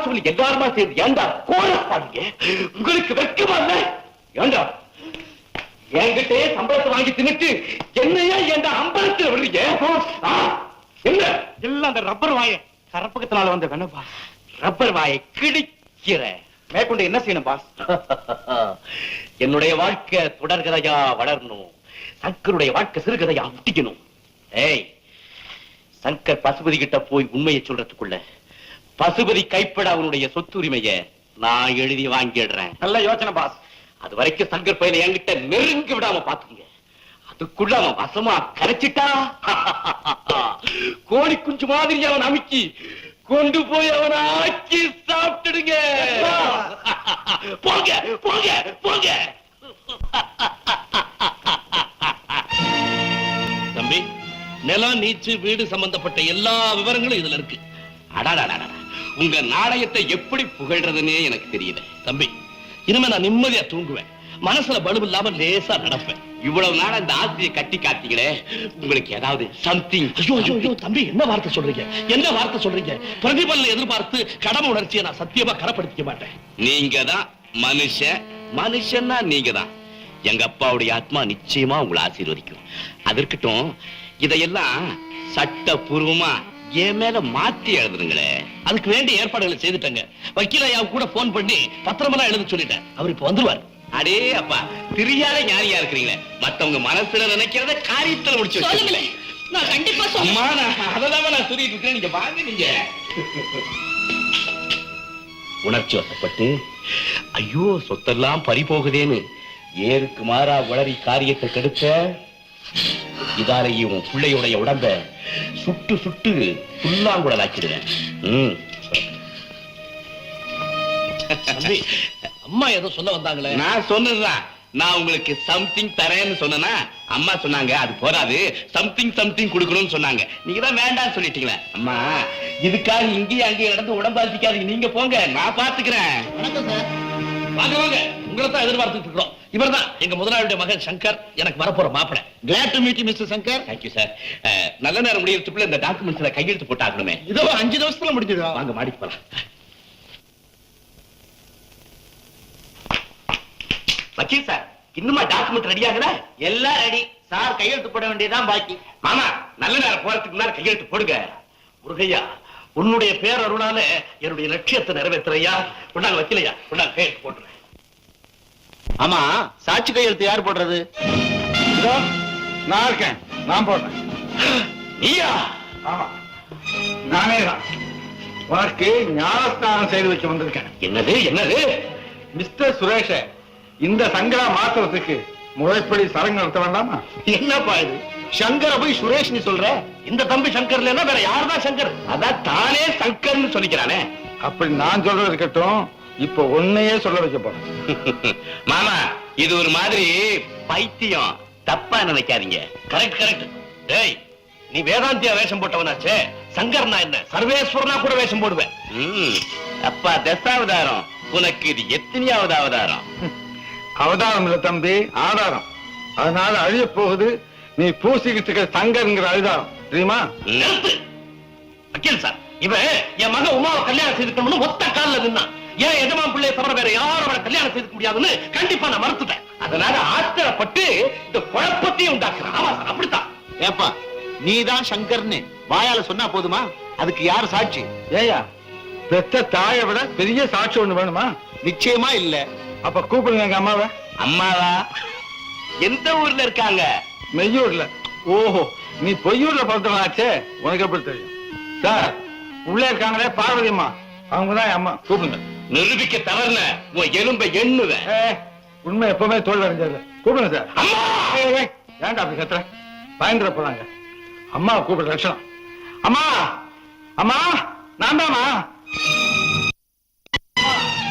கான்ஸ்டபிள் எல்லாருமா சேர்ந்து ஏண்டா கோரப்பாங்க? உங்களுக்கு வெட்கமா இல்ல? ஏண்டா என்கிட்டயே சம்பளத்தை வாங்கி தின்னுட்டு என்னையா ஏண்டா அம்பலத்தில் விடுறீங்க? என்ன எல்லாம் அந்த ரப்பர் வாய கரப்பக்கத்தினால வந்த வேணப்பா. ரப்பர் வாயை கிழிக்கிற மேற்கொண்டு என்ன செய்யணும் பாஸ்? என்னுடைய வாழ்க்கை தொடர்கதையா வளரணும், சங்கருடைய வாழ்க்கை சிறுகதையா முட்டிக்கணும். ஏய், சங்கர் பசுபதி கிட்ட போய் உண்மையை சொல்றதுக்குள்ள பசுபதி கைப்பட அவனுடைய சொத்துரிமைய நான் எழுதி வாங்கிடுறேன். நல்ல யோசனை பாஸ். அது வரைக்கும் சங்கர் பையனை என்கிட்ட நெருங்கி விடாம பாத்துங்க. அதுக்குள்ள அவன் வசமா கரைச்சிட்டா கோழி குஞ்சு மாதிரி அவன் அமுக்கி கொண்டு போய் அவனை ஆக்கி சாப்பிட்டுடுங்க. போங்க போங்க போங்க. தம்பி, நிலம், நீச்சு, வீடு சம்பந்தப்பட்ட எல்லா விவரங்களும் இதுல இருக்கு. அடாடா, உங்க நாணயத்தை எப்படி புகழ்றதுன்னே எனக்கு தெரியல. தம்பி, இனிமே நான் நிம்மதியா தூங்குவேன், மனசுல பலு இல்லாம லேசா நடப்பேன். இவ்வளவு நாள் அந்த ஆசையை கட்டி காத்தீங்களே, உங்களுக்கு ஏதாவது சம்திங்? ஐயோ ஐயோ ஐயோ தம்பி, என்ன வார்த்தை சொல்றீங்க? என்ன வார்த்தை சொல்றீங்க? பிரதிபலனை எதிர்பார்த்து கடமை உணர்ச்சியை நான் சத்தியமா கரப்படுத்திக்க மாட்டேன். நீங்க தான் மனுஷன், மனுஷன்னா நீங்க தான். எங்க அப்பாவுடைய ஆத்மா நிச்சயமா உங்களை ஆசீர்வதிக்கும். அது இருக்கட்டும், இதையெல்லாம் சட்டபூர்வமா என் மேல மாத்தி எழுதுறீங்களே. அதுக்கு வேண்டிய ஏற்பாடுகளை செய்துட்டேங்க. வக்கீல் ஐயா கூட போன் பண்ணி பத்திரமெல்லாம் எழுத சொல்லிட்டேன். அவர் இப்ப வந்துருவார். அடே அப்பா, தெரியாத ஞானியா இருக்கிறீங்களே. மத்தவங்க மனசுல நினைக்கிறத காரியத்துல முடிச்சு வச்சுங்களே. நான் கண்டிப்பா சொல்றேன். அம்மா, நான் அததான் நான் சொல்லிட்டு இருக்கேன். நீங்க வாங்க. நீங்க உணர்ச்சி வசப்பட்டு ஐயோ சொத்தெல்லாம் பறி போகுதேன்னு ஏருக்கு மாறா வளரி காரியத்தை கெடுத்த இதாரையும் பிள்ளையுடைய உடம்ப சுட்டு சுட்டு புல்லாங்குழலாக்கிடுவேன். தம்பி, அம்மா ஏதோ சொல்ல வந்தாங்களே. நான் சொன்னதுதான். நான் உங்களுக்கு சம்திங் தரேன்னு சொன்னா அம்மா சொன்னாங்க அது போராது, சம்திங் சம்திங் கொடுக்கணும்னு சொன்னாங்க. நீங்க தான் வேண்டாம்னு சொல்லிட்டீங்களே. அம்மா, இதுக்காக இங்கேயும் அங்கேயும் நடந்து உடம்பாதிக்காதீங்க. நீங்க போங்க, நான் பாத்துக்கிறேன். வணக்கம் சார். வாங்க வாங்க, உங்களை தான் எதிர்பார்த்துட்டு இருக்கிறோம். இவர்தான் எங்க முதலாளியுடைய மகன் சங்கர், எனக்கு வரப்போற மாப்பிளை. Glad to meet you, Mr. Shankar. Thank you sir. நல்ல நேரம் முடியறதுக்குள்ள இந்த டாக்குமெண்ட்ஸ்ல கையெழுத்து போட்டு ஆகணுமே. இதோ 5 நிமிஷத்துல முடிஞ்சிடும். வாங்க, மாடிக்கு போலாம். வக்கீல் சார், இன்னுமா டாக்குமெண்ட் ரெடி ஆகல? எல்லாம் ரெடி சார், கையெழுத்து போட வேண்டியதான் பாக்கி. மாமா, நல்ல நேரம் போறதுக்கு முன்னால கையெழுத்து போடுங்க. முருகையா, உன்னுடைய பேர் அருளால என்னுடைய லட்சியத்தை நிறைவேற்றுறையா. கொண்டாங்க வக்கீலையா, கொண்டாங்க கையெழுத்து போட்டுறேன். ஆமா, சாட்சி கையெழுத்து யார் போடுறது? இதோ நான் இருக்கேன், நான் போடுறேன். நீயா? ஆமா, நானே தான். உனக்கு ஞானஸ்தானம் செய்து வைக்க வந்திருக்கேன். என்னது என்னது? மிஸ்டர் சுரேஷ, இந்த சங்கரா மாத்துறதுக்கு முறைப்படி சடங்கு நடத்த வேண்டாமா? என்னப்பா இது? சங்கர போய் சுரேஷ் நீ சொல்ற? இந்த தம்பி சங்கர் இல்லைன்னா வேற யாருதான் சங்கர்? அதான் தானே சங்கர்னு சொல்லிக்கிறானே. அப்படி நான் சொல்றது இருக்கட்டும், இப்ப உன்னையே சொல்ல வைக்க போறேன். மாமா, இது ஒரு மாதிரி பைத்தியம், தப்பா நினைக்காதீங்க. Correct correct. டேய், நீ வேதாந்தியா வேஷம் போட்டவனாச்சே, சங்கர்னா என்ன சர்வேஸ்வரனா கூட வேஷம் போடுவேன். அப்பா தசாவதாரம், உனக்கு இது எத்தனையாவது அவதாரம்? அவதாரம் இல்ல தம்பி, ஆதாரம். அதனால அழிய போகுது நீ பூசிக்கிட்டு இருக்க சங்கர்ங்கிற அழுதாரம், தெரியுமா? நிறுத்து. வக்கீல் சார், இவன் என் மகன் உமாவை கல்யாணம் செய்துக்கணும்னு ஒத்த காலில் நின்னான். ஏன் எஜமான் பிள்ளையை தவிர வேற யாரும் அவனை கல்யாணம் செய்துக்க முடியாதுன்னு கண்டிப்பா நான் மறுத்துட்டேன். அதனால ஆத்திரப்பட்டு இந்த குழப்பத்தையும் உண்டாக்குறேன். ஆமா சார், அப்படித்தான். ஏப்பா, நீதான் சங்கர்னு வாயால சொன்னா போதுமா? அதுக்கு யார் சாட்சி? ஏயா, பெத்த தாயை விட பெரிய சாட்சி ஒண்ணு வேணுமா? நிச்சயமா இல்ல. அப்ப கூப்பிடுங்க எங்க அம்மாவை. அம்மாவா? எந்த ஊர்ல இருக்காங்க? மெய்யூர்ல. ஓஹோ, நீ பொய்யூர்ல பிறந்தவனாச்சே, உனக்கு எப்படி தெரியும்? சார், உள்ளே இருக்காங்களே பார்வதி அம்மா, அவங்கதான் என் அம்மா. கூப்பிடுங்க. நிரூபிக்க தவறுன உன் எலும்பை எண்ணுவேன். உண்மை எப்பவுமே தோல்வி அடைஞ்சது. கூப்பிடுங்க சார். அம்மா! ஏன்டா அப்படி கத்துற? பயந்துட போறாங்க. அம்மா கூப்பிடுற லட்சணம். அம்மா, அம்மா, நான் தாமா.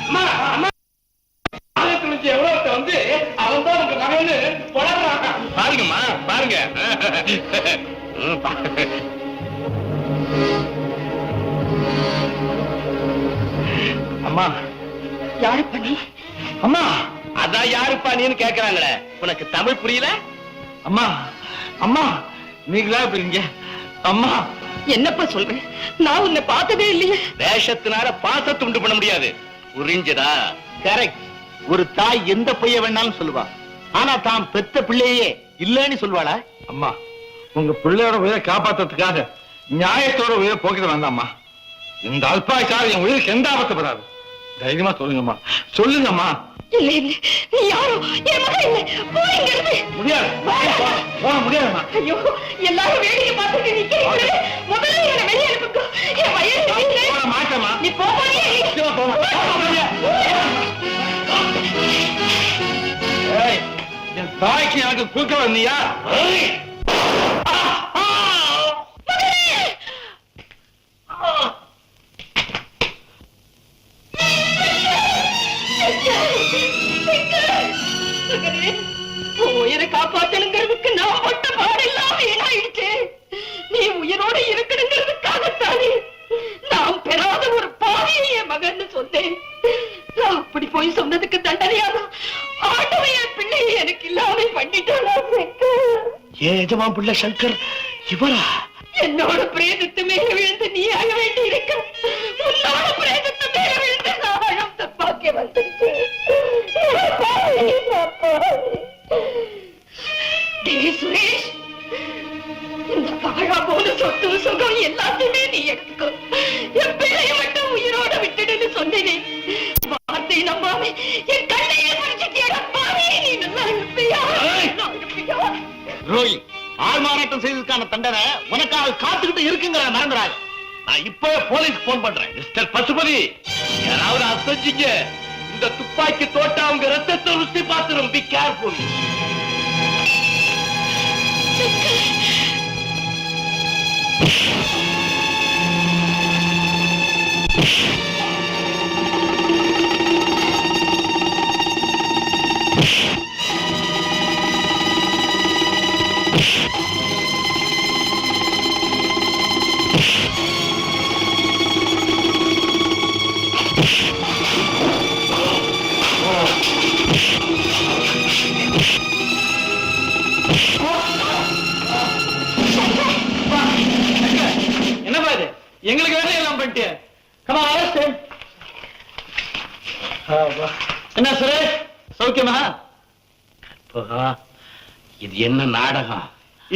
அம்மா, அம்மா! எவ்வளவு வந்து அவன் தான் உங்க மகன்னு புலம்புறாங்க. பாருங்கம்மா, பாருங்க. அம்மா, யாரு பண்ணி? அம்மா, அதான் யாருப்பா நீன்னு கேக்குறாங்களே. உனக்கு தமிழ் புரியல? அம்மா, அம்மா, நீங்களா இப்ப இங்க? அம்மா, என்னப்பா சொல்றேன்? நான் உன்னை பார்த்ததே இல்லையே. வேஷத்தினால பாசத்தை உண்டு பண்ண முடியாது, புரிஞ்சதா? கரெக்ட். ஒரு தாய் எந்த பைய வேணாலும் சொல்லுவா, ஆனா தாம் பெத்த பிள்ளையே இல்லன்னு சொல்வாளா? அம்மா, உங்க பிள்ளையோட உயிரை காப்பாத்துறதுக்காக நியாயத்தோட உயிரை போக்கிட்டு வந்தாம்மா. இந்த அல்பாய்க்கார என் உயிருக்கு எந்த ஆபத்துப்படாது. தைரியமா சொல்லுங்கம்மா, சொல்லுங்கம்மா. இல்ல இல்ல, நீ யாரும் என் மகன் இல்லை. போயிங்கிறது முடியாது, போக முடியாதும்மா. ஐயோ, எல்லாரும் வேடிக்கை பார்த்துட்டு நிக்கிறீங்களே. முதல்ல என்ன வெளியே அனுப்புங்க. என் வயசு மாட்டேம்மா. நீ போவானே. என் தாய்க்கு எனக்கு குறுக்க வந்தியா? உயிரை காப்பாத்தணுங்கிறதுக்கு நான் மட்டும் பாடெல்லாம் வீணாயிடுச்சு. நீ உயிரோடு இருக்கணுங்கிறதுக்காகத்தானே நான் பெறாத ஒரு பாவியை என் மகன் சொன்னேன். நான் அப்படி போய் சொன்னதுக்கு தண்டனையாதான் ஆண்டவன் என் பிள்ளையை எனக்கு இல்லாம பண்ணிட்டானா? ஏன் எஜமான் பிள்ளை சங்கர் இவரா? என்னோட பிரேதத்து மேல விழுந்து நீ அழ வேண்டி இருக்க, உன்னோட பிரேதத்து மேல விழுந்து நான் அழம் தப்பாக்கி வந்துருச்சு. சுரேஷ், இந்த பாழா போன சொத்து சுகம் எல்லாத்தையுமே நீ எடுத்துக்கோ. என் பிள்ளைய மட்டும் உயிரோட விட்டுடுன்னு சொன்னேனே, வார்த்தை நம்பாம என் கண்ணையே பறிச்சுட்டியடா பாவி. நீ நல்லா இருப்பியா? ரோஹி, ஆள் மாறாட்டம் செய்ததுக்கான தண்டனை உனக்காக காத்துக்கிட்டு இருக்குங்கிற மறந்துடாது. நான் இப்ப போலீஸ் போன் பண்றேன். மிஸ்டர் பசுபதி, யாராவது அசைச்சிங்க, இந்த துப்பாக்கி தோட்ட அவங்க ரத்தத்தை ருசி பார்த்துரும். Be careful. என்னப்பா இது? எங்களுக்கு வேலையெல்லாம் பண்ணிட்டு என்ன சுரேஷ், சௌக்கியமா? இது என்ன நாடகம்?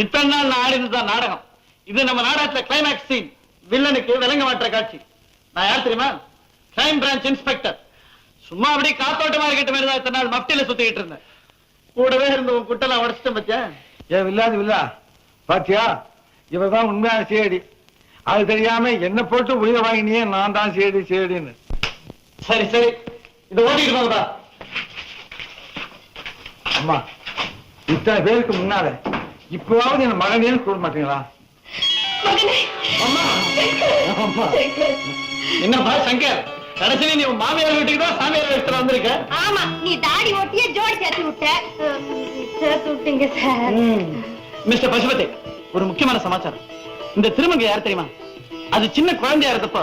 இத்தனை நாள் நான் ஆடினதுதான் நாடகம். இது நம்ம நாடகத்துல கிளைமேக்ஸ் சீன். வில்லனுக்கு விலங்கு மாற்ற காட்சி. நான் யார் தெரியுமா? Crime branch inspector. சும்மா அப்படி காத்தோட்டமா இருக்கட்டும் மாதிரி தான் இத்தனை நாள் மப்டியில சுத்திக்கிட்டு இருந்தேன். கூடவே இருந்த உன் குட்டெல்லாம் உடச்சிட்டேன் பத்தியா? ஏன் வில்லாது வில்லா பாத்தியா? இவதான் உண்மையான சேடி. அது தெரியாம என்ன போட்டு உயிரை வாங்கினியே, நான் தான் சேடின்னு. சரி சரி, இது ஓட்டிட்டு போங்கடா. அம்மா, இத்தனை பேருக்கு முன்னால இப்பவாவது என் மகனேன்னு சொல்ல மாட்டீங்களா? அம்மா, அம்மா. என்னப்பா சங்கர், கடைசியில நீ உன் மாமியார் வீட்டுக்கு தான் சாமியார் வீட்டுல வந்திருக்க. ஆமா, நீ தாடி ஓட்டிய ஜோடி சேர்த்து விட்ட. சேர்த்து விட்டீங்க சார். மிஸ்டர் பசுபதி, ஒரு முக்கியமான சமாச்சாரம். இந்த திருமங்கை யார் தெரியுமா? அது சின்ன குழந்தையா இருந்தப்ப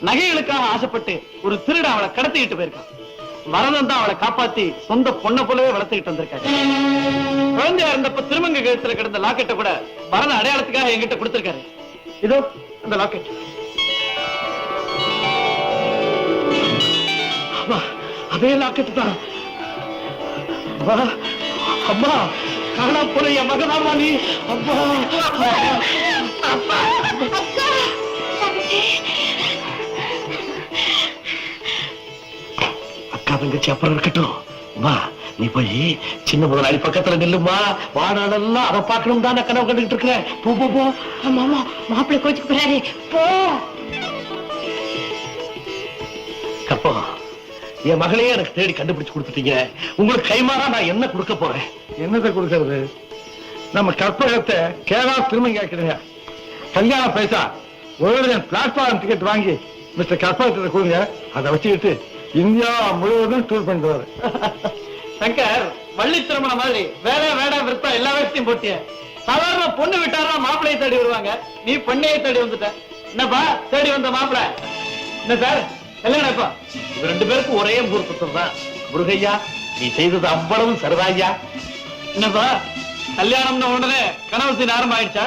நகைகளுக்காக ஆசைப்பட்டு ஒரு திருட அவளை கடத்திக்கிட்டு போயிருக்கான். வரதன் தான் அவளை காப்பாத்தி சொந்த பொண்ணை போலவே வளர்த்துக்கிட்டு வந்திருக்காரு. குழந்தையா இருந்தப்ப திருமங்கை கழுத்துல கிடந்த லாக்கெட்டை கூட வரத அடையாளத்துக்காக என்கிட்ட கொடுத்திருக்காரு. இதோ அந்த லாக்கெட். அதே லாக்கெட் தான். அம்மா, காணா போல என் மகனாமா நீ. அம்மா, அக்கா தங்கச்சி அப்புறம் இருக்கட்டும். அம்மா, நீ போய் சின்ன முதலாளி பக்கத்துல நில்லுமா. வாடாடெல்லாம் அதை பார்க்கணும் தான் கனவு கண்டுகிட்டு இருக்கிறேன். போ போ போ. ஆமா ஆமா, மாப்பிள்ளை கோச்சுக்கு போறாரு. போ. கப்பா, என் மகளையே எனக்கு தேடி கண்டுபிடிச்சு கொடுத்துட்டீங்க. உங்களுக்கு கைமாறா நான் என்ன கொடுக்க போறேன்? என்னத்தை கொடுக்கறது? நம்ம கற்பகத்தை கேரளா திரும்ப கேட்கிறீங்க. கல்யாண பைசா ஒரு பிளாட்ஃபார்ம் டிக்கெட் வாங்கி மிஸ்டர் கற்பகத்தை கொடுங்க. அதை வச்சுக்கிட்டு இந்தியா முழுவதும் டூர் பண்ணிட்டு வர. சங்கர், வள்ளி திருமணம் மாதிரி வேற வேட விருப்பம் எல்லா வயசையும் போட்டிய. சாதாரண பொண்ணு விட்டாரா மாப்பிள்ளையை தேடி வருவாங்க. நீ பொண்ணையை தேடி வந்துட்ட. என்னப்பா தேடி வந்த மாப்பிள்ளை? என்ன சார் கல்யாணம் எப்ப? இது ரெண்டு பேருக்கும் ஒரே முகூர்த்தம் தான். முருகையா, நீ செய்தது அவ்வளவு சரிதாய்யா. என்னப்பா கல்யாணம்னு உடனே கனவு சீன் ஆரம்பம் ஆயிடுச்சா?